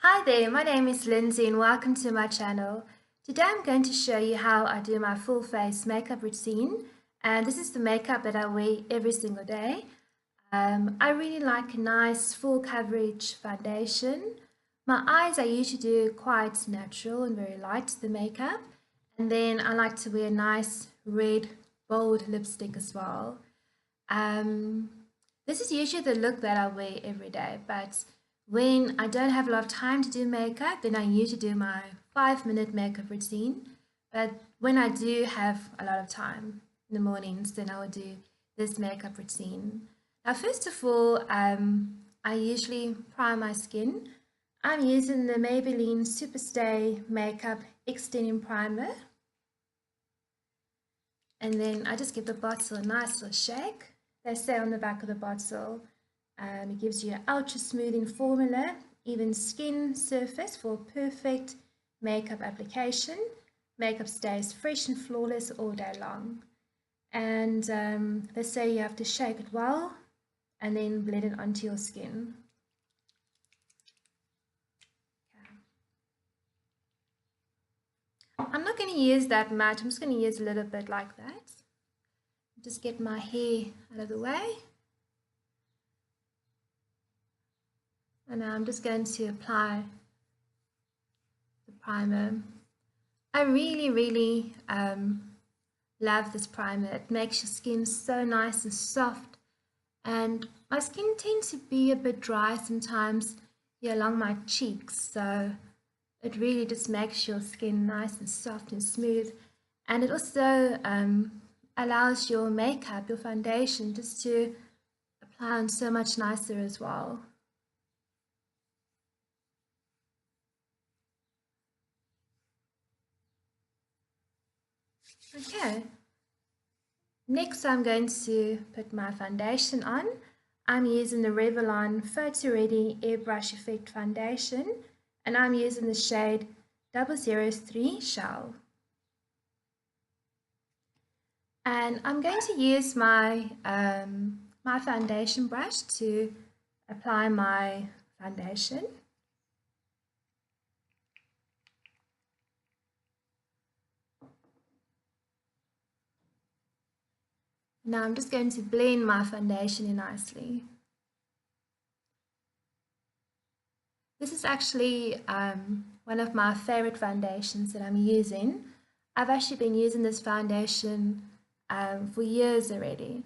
Hi there, my name is Lindsay and welcome to my channel. Today I'm going to show you how I do my full face makeup routine, and this is the makeup that I wear every single day. I really like a nice full coverage foundation. My eyes I usually do quite natural and very light, the makeup, and then I like to wear a nice red bold lipstick as well. Um, this is usually the look that I wear every day, but when I don't have a lot of time to do makeup, then I usually do my 5-minute makeup routine. But when I do have a lot of time in the mornings, then I will do this makeup routine. Now, first of all, I usually prime my skin. I'm using the Maybelline Superstay Makeup Extending Primer. And then I just give the bottle a nice little shake. They say on the back of the bottle, it gives you an ultra smoothing formula, even skin surface for perfect makeup application. Makeup stays fresh and flawless all day long. And they say you have to shake it well and then blend it onto your skin. I'm not going to use that much. I'm just going to use a little bit like that. Just get my hair out of the way. And now I'm just going to apply the primer. I really love this primer. It makes your skin so nice and soft. And my skin tends to be a bit dry sometimes here along my cheeks. So it really just makes your skin nice and soft and smooth. And it also allows your makeup, your foundation, just to apply on so much nicer as well. Okay, next I'm going to put my foundation on. I'm using the Revlon Photo Ready Airbrush Effect Foundation, and I'm using the shade 003 Shell. And I'm going to use my, my foundation brush to apply my foundation. Now I'm just going to blend my foundation in nicely. This is actually one of my favorite foundations that I'm using. I've actually been using this foundation for years already.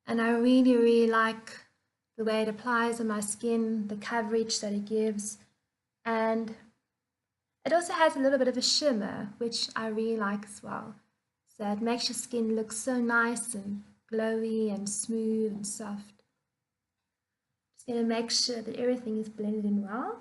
And I really like the way it applies on my skin, the coverage that it gives. And it also has a little bit of a shimmer, which I really like as well. So it makes your skin look so nice and glowy and smooth and soft. Just going to make sure that everything is blended in well.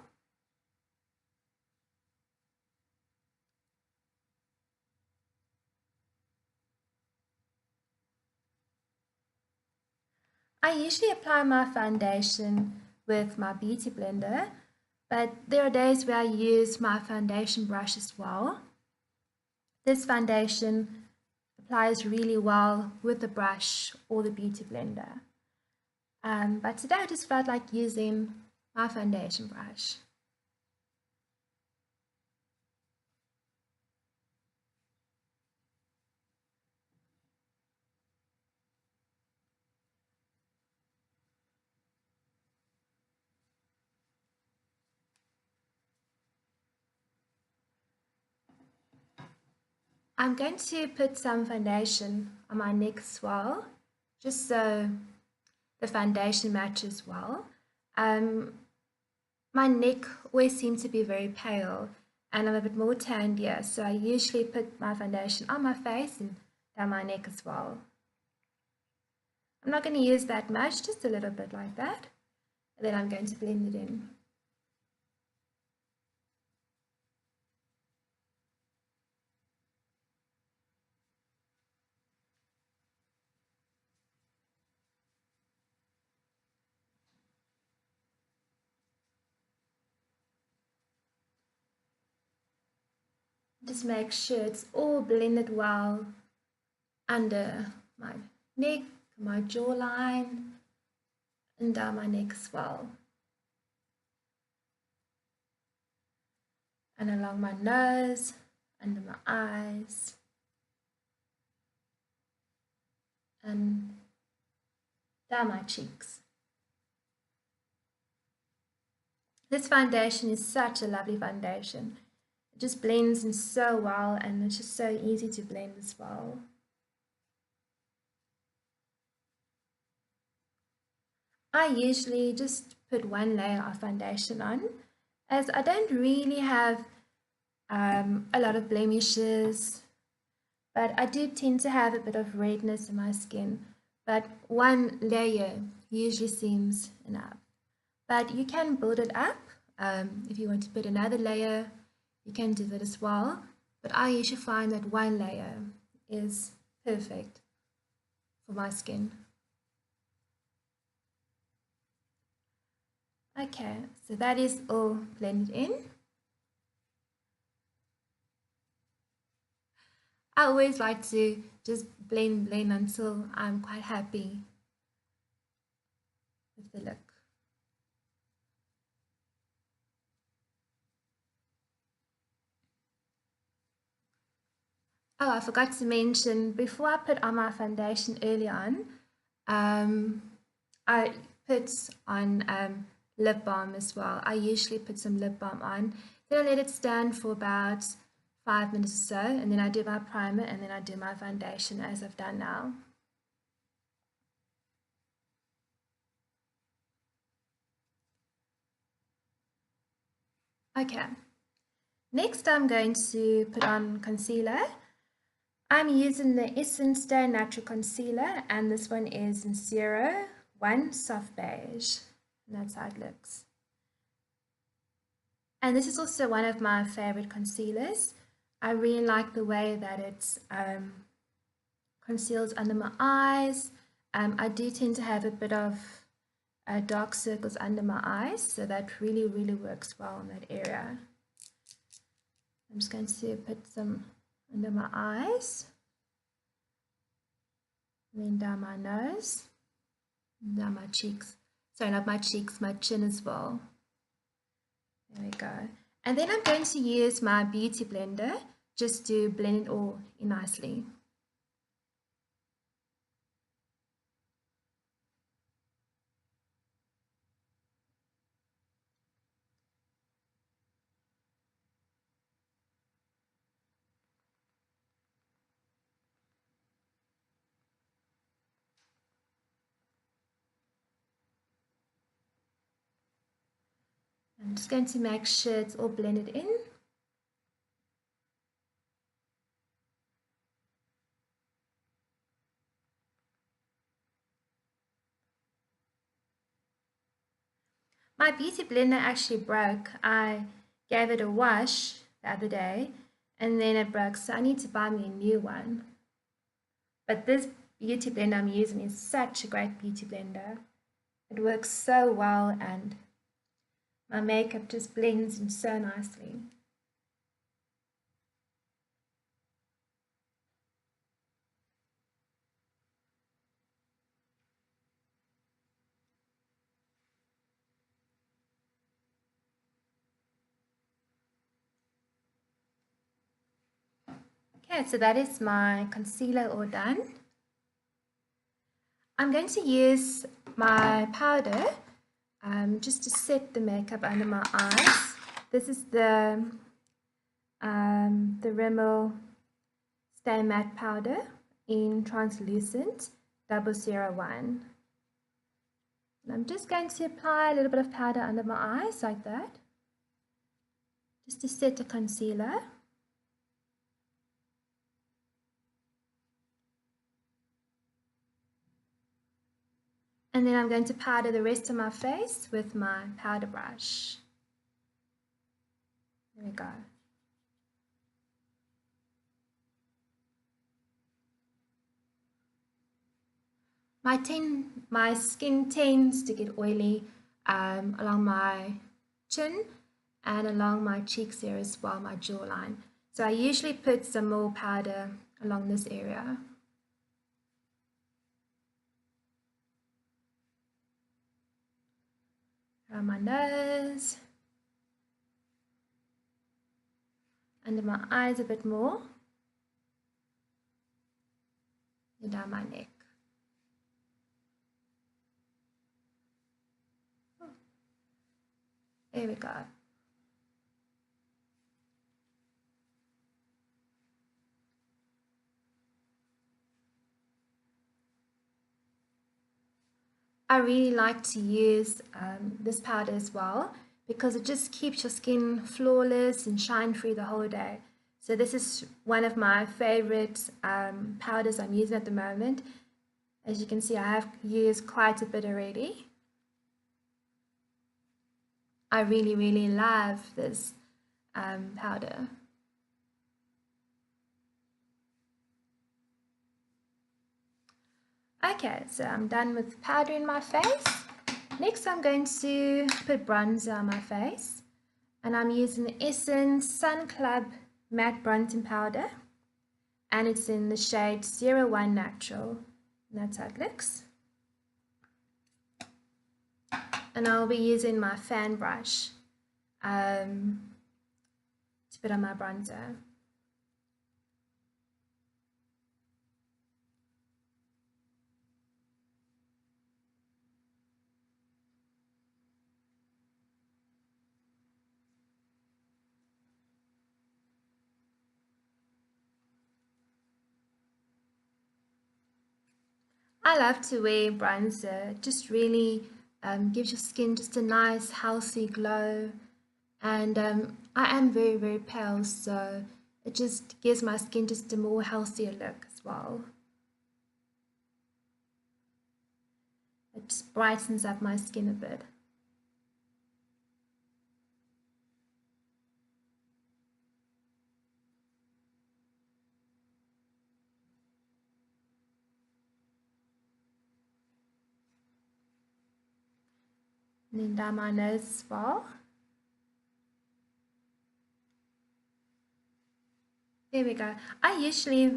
I usually apply my foundation with my beauty blender, but there are days where I use my foundation brush as well. This foundation applies really well with the brush or the beauty blender. But today I just felt like using my foundation brush. I'm going to put some foundation on my neck as well, just so the foundation matches well. My neck always seems to be very pale and I'm a bit more tanned here, so I usually put my foundation on my face and down my neck as well. I'm not going to use that much, just a little bit like that, and then I'm going to blend it in. Just make sure it's all blended well under my neck, my jawline, and down my neck as well. and along my nose, under my eyes, and down my cheeks. This foundation is such a lovely foundation. It just blends in so well, and it's just so easy to blend as well. I usually just put one layer of foundation on, as I don't really have a lot of blemishes, but I do tend to have a bit of redness in my skin, but one layer usually seems enough. But you can build it up. If you want to put another layer, you can do that as well. But I usually find that one layer is perfect for my skin. Okay, so that is all blended in. I always like to just blend until I'm quite happy with the look. Oh, I forgot to mention, before I put on my foundation early on, I put on lip balm as well. I usually put some lip balm on. Then I let it stand for about 5 minutes or so, and then I do my primer, and then I do my foundation as I've done now. Okay, next I'm going to put on concealer. I'm using the Essence Stay Natural Concealer, and this one is in 01 Soft Beige, and that's how it looks. And this is also one of my favorite concealers. I really like the way that it conceals under my eyes. I do tend to have a bit of dark circles under my eyes, so that really works well in that area. I'm just going to put some under my eyes, and then down my nose, and down my cheeks. Sorry, not my cheeks, my chin as well. There we go. And then I'm going to use my beauty blender just to blend it all in nicely. I'm just going to make sure it's all blended in. My beauty blender actually broke. I gave it a wash the other day and then it broke, so I need to buy me a new one. But this beauty blender I'm using is such a great beauty blender. It works so well and my makeup just blends in so nicely. Okay, so that is my concealer all done. I'm going to use my powder just to set the makeup under my eyes. This is the Rimmel Stay Matte Powder in Translucent 001. And I'm just going to apply a little bit of powder under my eyes like that, just to set the concealer. And then I'm going to powder the rest of my face with my powder brush. There we go. My skin tends to get oily along my chin and along my cheeks here as well, my jawline. So I usually put some more powder along this area. Around my nose. under my eyes a bit more, and down my neck. There we go. I really like to use this powder as well because it just keeps your skin flawless and shine free the whole day. So this is one of my favorite powders I'm using at the moment. As you can see, I have used quite a bit already. I really love this powder. Okay, so I'm done with powder in my face. Next I'm going to put bronzer on my face, and I'm using the Essence Sun Club Matte Bronzing Powder, and it's in the shade 01 Natural, and that's how it looks. And I'll be using my fan brush to put on my bronzer. I love to wear bronzer. It just really gives your skin just a nice healthy glow, and I am very pale, so it just gives my skin just a more healthier look as well. It just brightens up my skin a bit. And then down my nose as well. There we go. I usually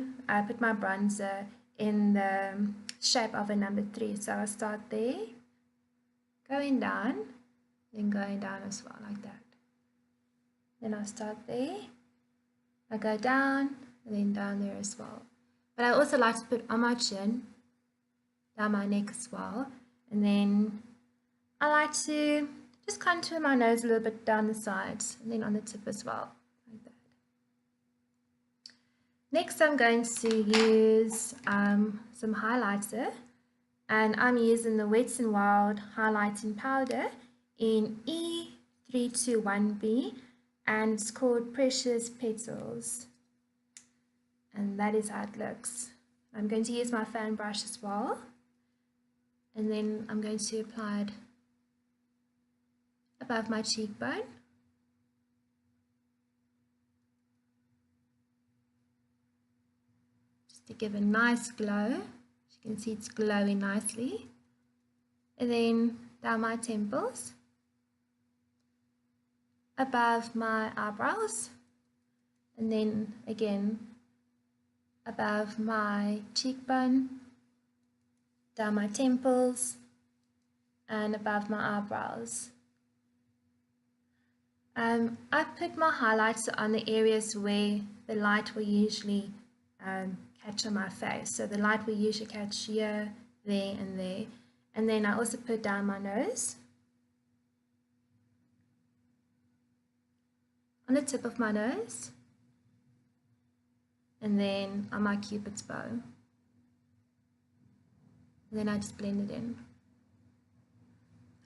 put my bronzer in the shape of a number 3. So I'll start there, going down, then going down as well, like that. Then I'll start there, I go down, and then down there as well. But I also like to put on my chin, down my neck as well. And then I like to just contour my nose a little bit down the sides, and then on the tip as well, like that. Next I'm going to use some highlighter, and I'm using the Wet n Wild highlighting powder in E321B, and it's called Precious Petals, and that is how it looks. I'm going to use my fan brush as well, and then I'm going to apply it above my cheekbone. Just to give a nice glow. As you can see, it's glowing nicely. And then down my temples, above my eyebrows, and then again above my cheekbone, down my temples, and above my eyebrows. I put my highlighter on the areas where the light will usually catch on my face. So the light will usually catch here, there, and there. And then I also put down my nose, on the tip of my nose, and then on my cupid's bow. And then I just blend it in,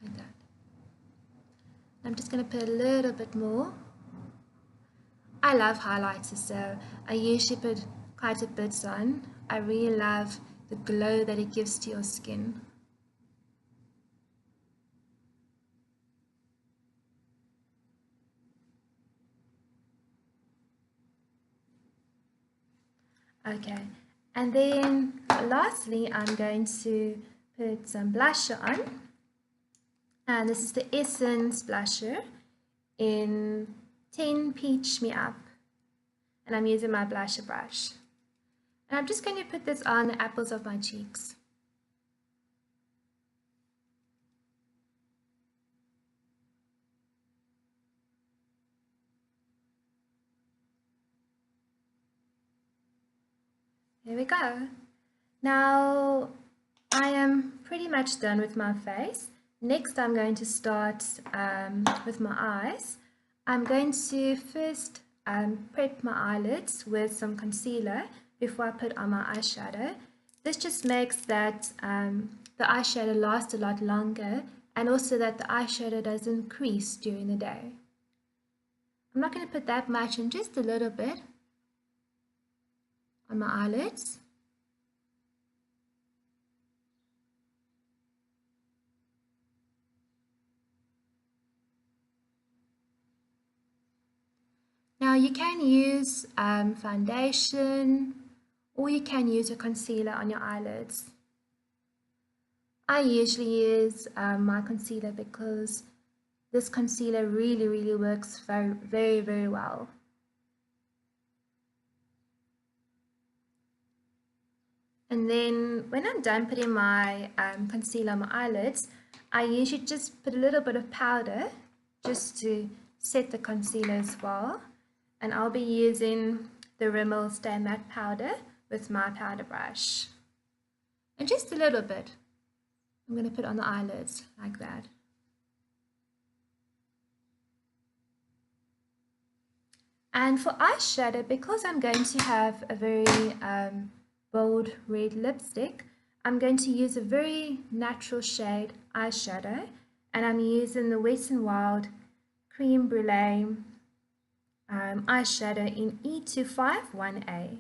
like that. I'm just going to put a little bit more. I love highlighters, so I usually put quite a bit on. I really love the glow that it gives to your skin. Okay, and then lastly I'm going to put some blusher on, and this is the Essence blusher in 10 Peach Me Up, and I'm using my blusher brush, and I'm just going to put this on the apples of my cheeks. Here we go. Now I am pretty much done with my face. Next I'm going to start with my eyes. I'm going to first prep my eyelids with some concealer before I put on my eyeshadow. This just makes that the eyeshadow last a lot longer, and also that the eyeshadow doesn't crease during the day. I'm not going to put that much in, just a little bit on my eyelids. Now you can use foundation, or you can use a concealer on your eyelids. I usually use my concealer because this concealer really works very well. And then when I'm done putting my concealer on my eyelids, I usually just put a little bit of powder just to set the concealer as well. And I'll be using the Rimmel Stay Matte powder with my powder brush. And just a little bit. I'm going to put on the eyelids like that. And for eyeshadow, because I'm going to have a very bold red lipstick, I'm going to use a very natural shade eyeshadow, and I'm using the Wet n Wild Cream Brulee eyeshadow in E251A.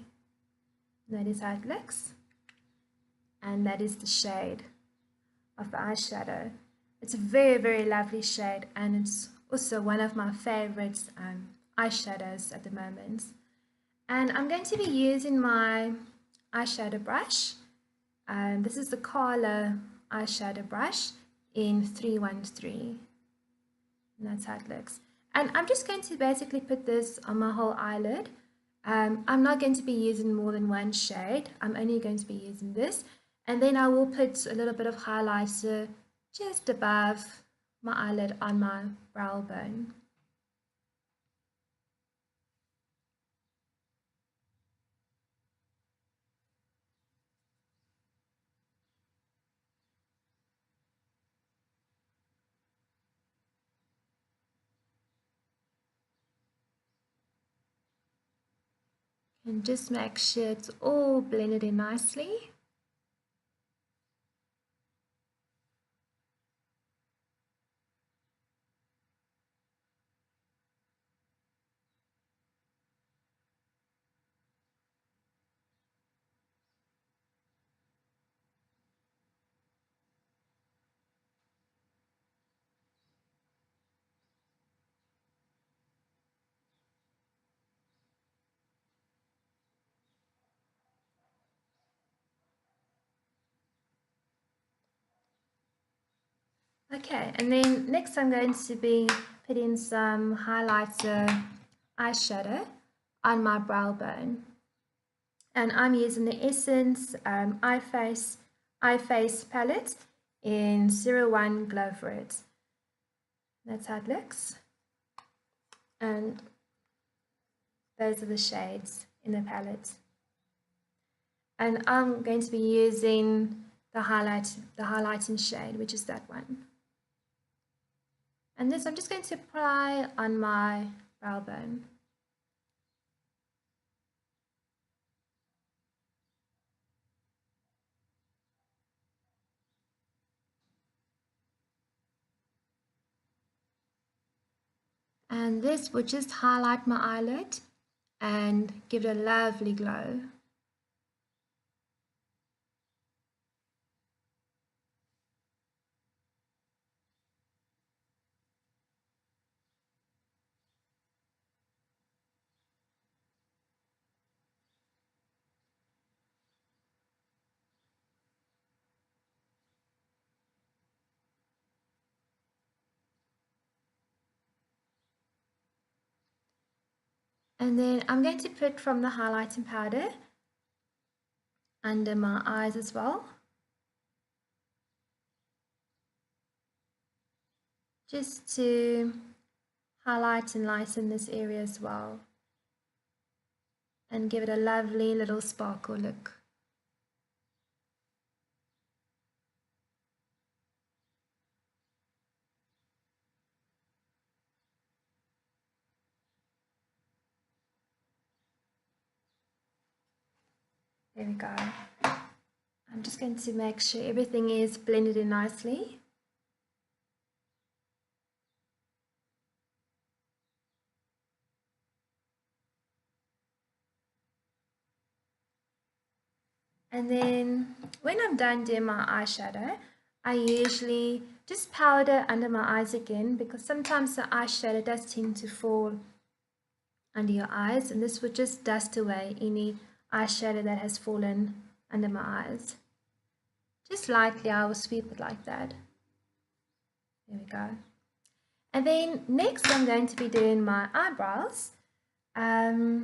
That is how it looks, and that is the shade of the eyeshadow. It's a very lovely shade, and it's also one of my favorites eyeshadows at the moment. And I'm going to be using my eyeshadow brush. This is the Carla eyeshadow brush in 313. And that's how it looks. And I'm just going to basically put this on my whole eyelid. I'm not going to be using more than one shade. I'm only going to be using this. And then I will put a little bit of highlighter just above my eyelid on my brow bone. And just make sure it's all blended in nicely. Okay, and then next I'm going to be putting some highlighter eyeshadow on my brow bone. And I'm using the Essence Eye Face palette in 01 Glow for It. That's how it looks. And those are the shades in the palette. And I'm going to be using the highlighting shade, which is that one. And this I'm just going to apply on my brow bone. And this will just highlight my eyelid and give it a lovely glow. And then I'm going to put from the highlighting powder under my eyes as well. Just to highlight and lighten this area as well. and give it a lovely little sparkle look. There we go. I'm just going to make sure everything is blended in nicely. And then when I'm done doing my eyeshadow, I usually just powder under my eyes again, because sometimes the eyeshadow does tend to fall under your eyes, and this would just dust away any eyeshadow that has fallen under my eyes. Just lightly, I will sweep it like that. There we go. And then next I'm going to be doing my eyebrows. Let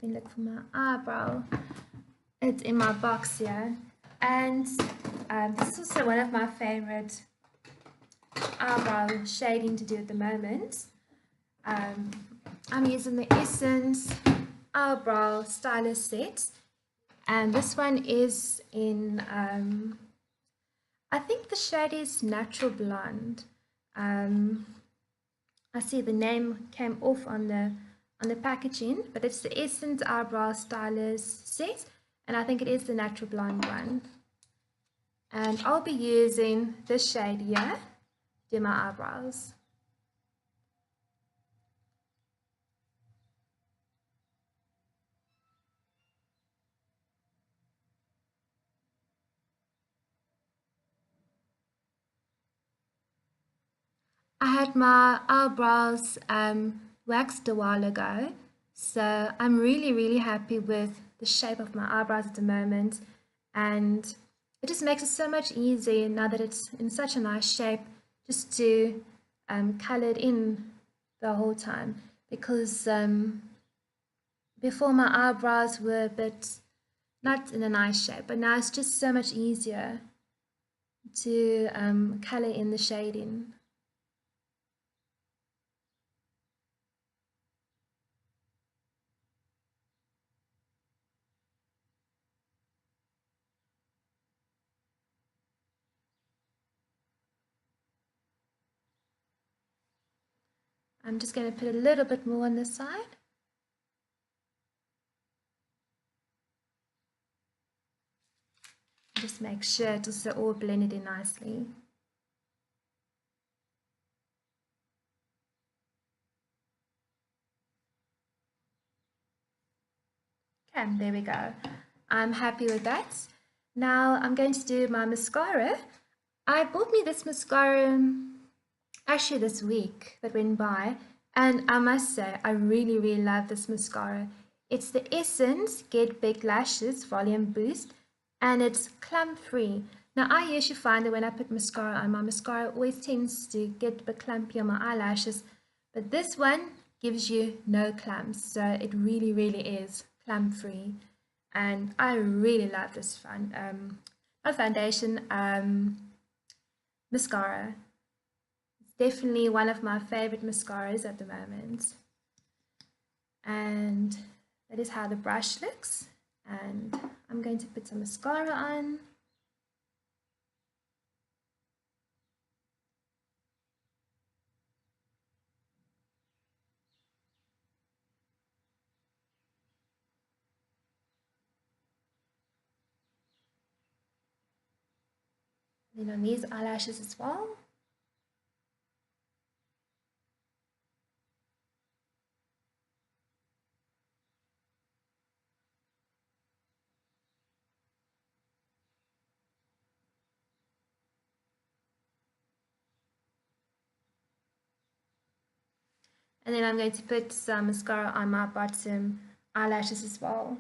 me look for my eyebrow. It's in my box here. And this is also one of my favorite eyebrow shading to do at the moment. I'm using the Essence Eyebrow Stylist Set. And this one is in, I think the shade is Natural Blonde. I see the name came off on the packaging, but it's the Essence Eyebrow Stylist Set, and I think it is the Natural Blonde one. And I'll be using this shade here to do my eyebrows. I had my eyebrows waxed a while ago, so I'm really happy with the shape of my eyebrows at the moment, and it just makes it so much easier now that it's in such a nice shape just to color it in the whole time, because before my eyebrows were a bit not in a nice shape, but now it's just so much easier to color in the shading. I'm just going to put a little bit more on this side. Just make sure it's also all blended in nicely. Okay, there we go. I'm happy with that. Now I'm going to do my mascara. I bought me this mascara actually this week that went by, and I must say I really love this mascara. It's the Essence Get Big Lashes Volume Boost, and it's clump free. Now I usually find that when I put mascara on, my mascara always tends to get a bit clumpy on my eyelashes, but this one gives you no clumps, so it really is clump free, and I really love this mascara. Definitely one of my favorite mascaras at the moment. And that is how the brush looks. And I'm going to put some mascara on. Then on these eyelashes as well. And then I'm going to put some mascara on my bottom eyelashes as well.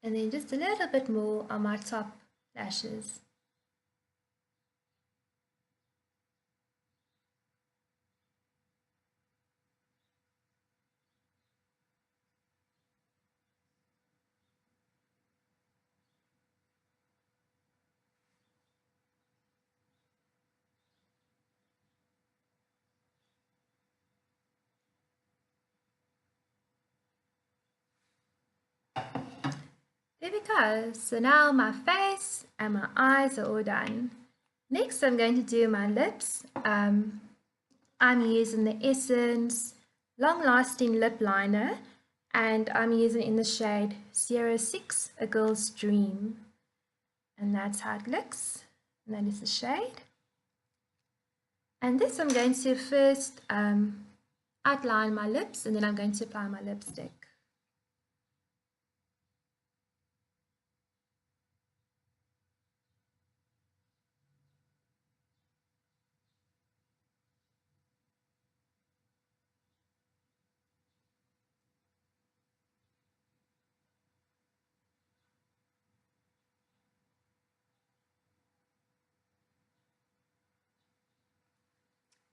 And then just a little bit more on my top lashes. There we go. So now my face and my eyes are all done. Next, I'm going to do my lips. I'm using the Essence Long Lasting Lip Liner, and I'm using it in the shade 06, A Girl's Dream. And that's how it looks. And that is the shade. And this I'm going to first outline my lips, and then I'm going to apply my lipstick.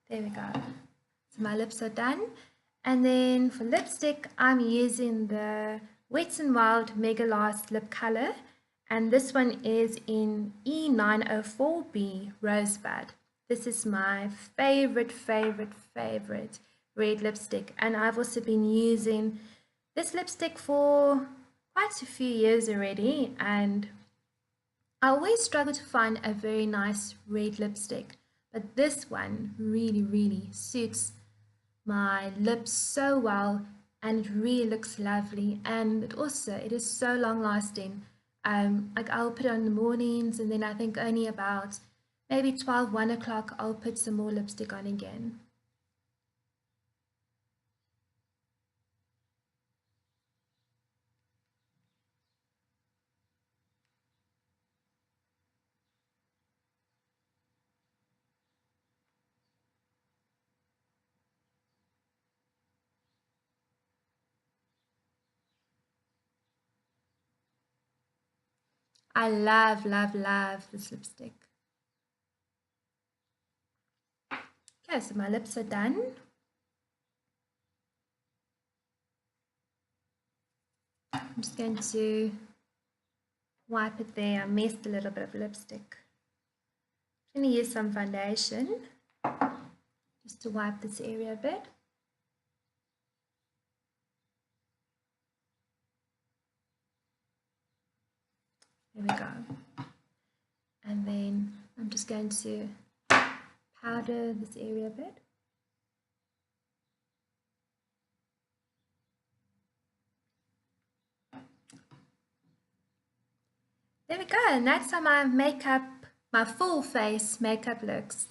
There we go. So my lips are done. And then for lipstick, I'm using the Wet n Wild Mega Last Lip Color. And this one is in E904B Rosebud. This is my favorite red lipstick. And I've also been using this lipstick for quite a few years already. And I always struggle to find a very nice red lipstick. But this one really suits my lips so well, and it really looks lovely, and it is so long lasting. Like I'll put it on in the mornings, and then I think only about maybe 12, 1 o'clock I'll put some more lipstick on again. I love this lipstick. Okay, so my lips are done. I'm just going to wipe it there. I messed a little bit of lipstick. I'm going to use some foundation just to wipe this area a bit. There we go. And then I'm just going to powder this area a bit. There we go, and that's how my makeup, my full face makeup looks.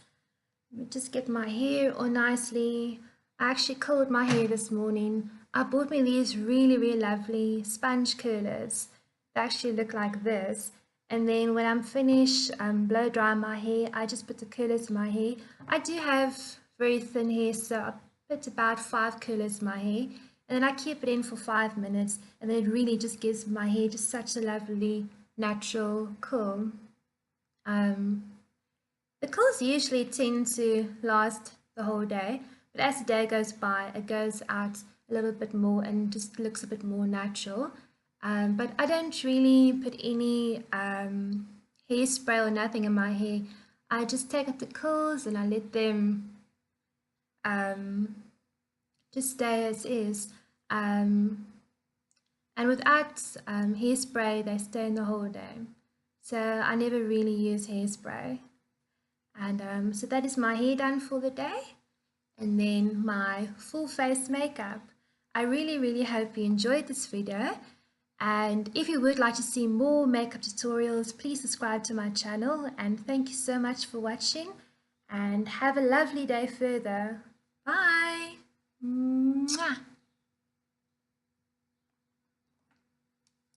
Let me just get my hair all nicely. I actually curled my hair this morning. I bought me these really lovely sponge curlers. They actually look like this. And then when I'm finished blow dry my hair, I just put the curlers in my hair. I do have very thin hair, so I put about 5 curlers in my hair. And then I keep it in for 5 minutes, and then it really just gives my hair just such a lovely natural curl. The curls usually tend to last the whole day, but as the day goes by, it goes out a little bit more and just looks a bit more natural. But I don't really put any hairspray or nothing in my hair. I just take up the curls and I let them just stay as is. And without hairspray, they stay in the whole day. So I never really use hairspray. And so that is my hair done for the day. And then my full face makeup. I really hope you enjoyed this video. And if you would like to see more makeup tutorials, please subscribe to my channel. And thank you so much for watching. And have a lovely day further. Bye. Mwah.